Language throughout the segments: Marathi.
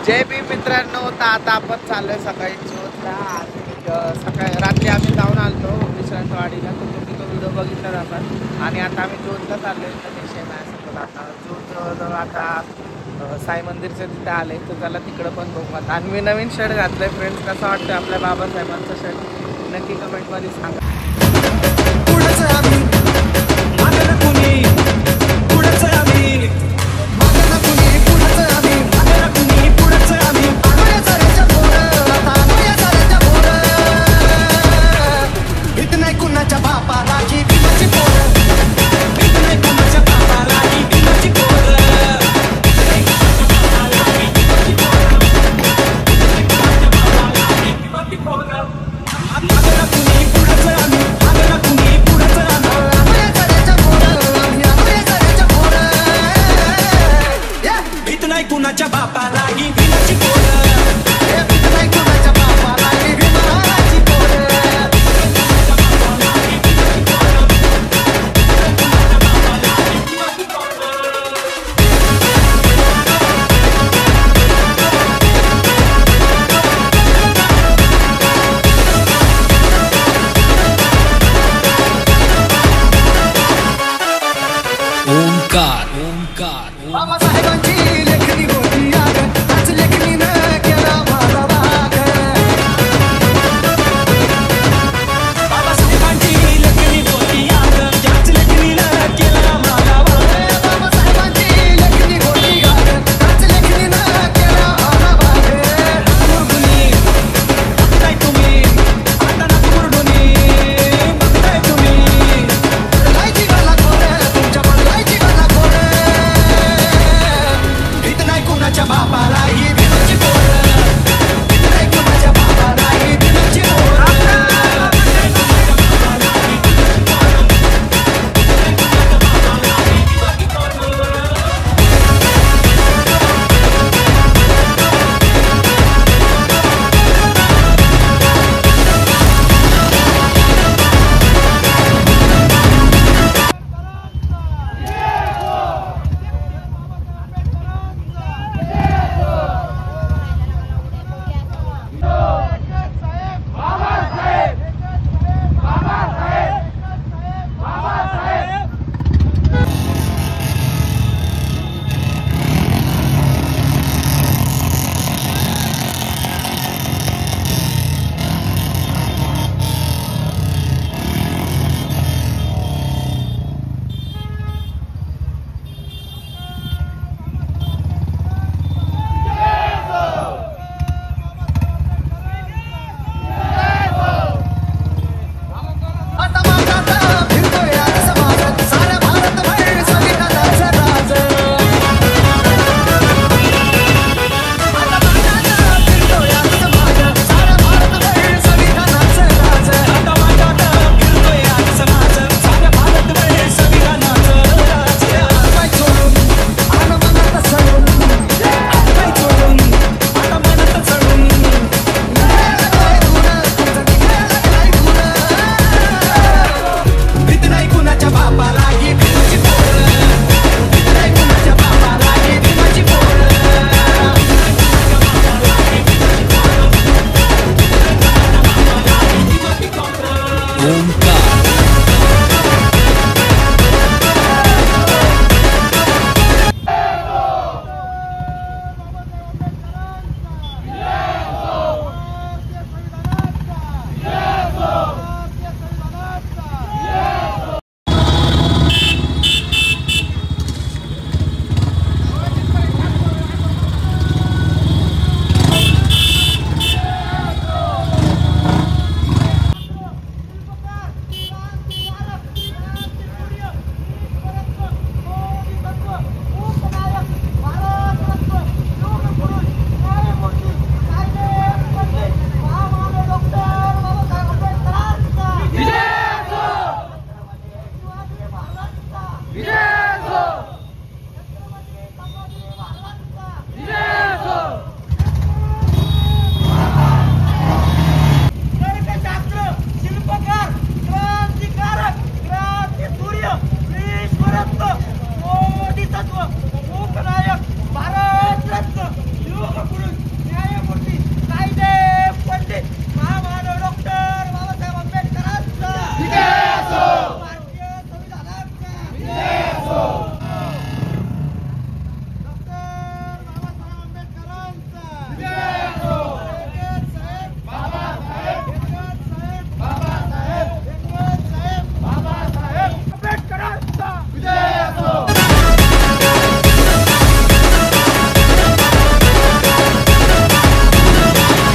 जय भीम मित्रांनो. तर आता आपण चाललोय सकाळी जोतला. सकाळी रात्री आम्ही जाऊन आलतो विश्रांतवाडीला, तर तुम्ही तो व्हिडिओ बघितलाच आपण. आणि आता आम्ही जोतला चाललोय. तर विषय नाही आता जोत जवळजवळ आता साई मंदिरचं तिथे आले, तर त्याला तिकडं पण बघू आता. आणि मी नवीन शर्ट घातलंय फ्रेंड्स. कसं वाटतं आपल्या बाबासाहेबांचं शर्ट नक्की कमेंटमध्ये सांगा.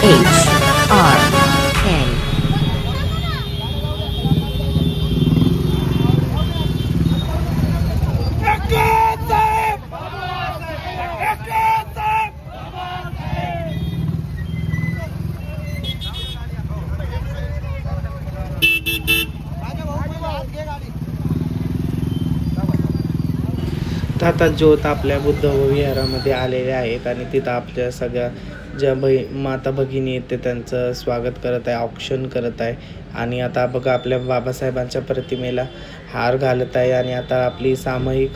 HRK. आता ज्योत आपल्या बुद्ध विहारामध्ये आलेले आहेत आणि तिथं आपल्या सगळ्या ज्या माता भगिनी आहेत ते त्यांचं स्वागत करत आहे, औक्षण करत आहे. आणि आता बघा आपल्या बाबासाहेबांच्या प्रतिमेला हार घालत आहे आणि आता आपली सामूहिक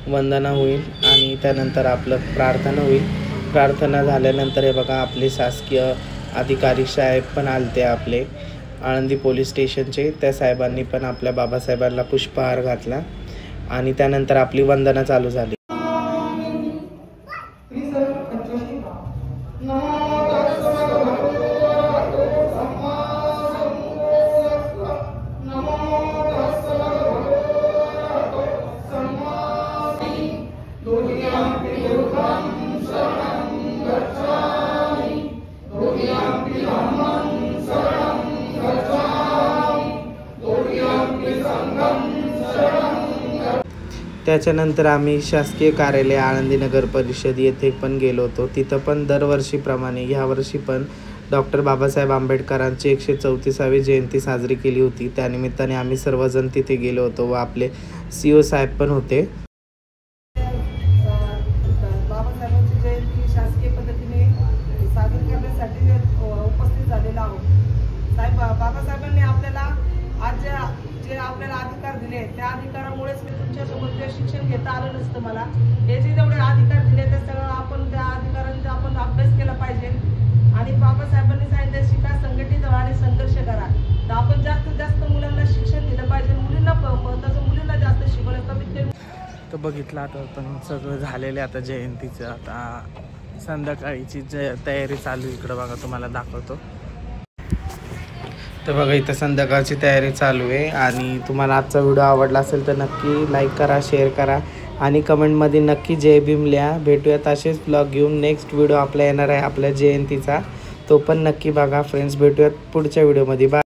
वंदना होईल आणि त्यानंतर आपलं प्रार्थना होईल. प्रार्थना झाल्यानंतर हे बघा आपले शासकीय अधिकारी साहेब पण आलते, आपले आळंदी पोलीस स्टेशनचे. त्या साहेबांनी पण आपल्या बाबासाहेबांना पुष्पहार घातला आणि त्यानंतर आपली वंदना चालू झाली. त्याच्यानंतर आम्ही शासकीय कार्यालय आळंदी नगर परिषद येथे पण गेलो होतो. तिथं पण दरवर्षीप्रमाणे ह्यावर्षी पण डॉक्टर बाबासाहेब आंबेडकरांची 134वी जयंती साजरी केली होती. त्यानिमित्ताने आम्ही सर्वजण तिथे गेलो होतो व आपले CO साहेब पण होते. बाबासाहेबांची जयंती शासकीय पद्धतीने साजरी करण्यासाठी उपस्थित झालेला आहोत. बाबासाहेबांनी आपल्याला आज जे आपल्याला अधिकार दिले त्या अधिकारामुळेच मी तुमच्यासोबत जे शिक्षण घेता आलं नसतं मला. हे जे जेवढे अधिकार दिले ते सगळं आपण त्या अधिकारांचा आपण अभ्यास केला पाहिजे. आणि बाबासाहेबांनी सांगितलं शिका, संघटित व्हा आणि संघर्ष करा. तर आपण जास्तीत जास्त मुलांना शिक्षण दिलं पाहिजे. मुलींना जास्त शिकवलं कमीत कमी. तर बघितलं आता पण सगळं झालेलं आता जयंतीचं. आता संध्याकाळीची तयारी चालू इकडं बघा, तुम्हाला दाखवतो. तर बघा इथं संध्याकाळची तयारी चालू आहे. आणि तुम्हाला आजचा व्हिडिओ आवडला असेल तर नक्की लाईक करा, शेअर करा आणि कमेंटमध्ये नक्की जय भीम लिहा. भेटूयात असेच ब्लॉग घेऊन. नेक्स्ट व्हिडिओ आपला येणार आहे आपल्या जयंतीचा, तो पण नक्की बघा फ्रेंड्स. भेटूयात पुढच्या व्हिडिओमध्ये. बाय.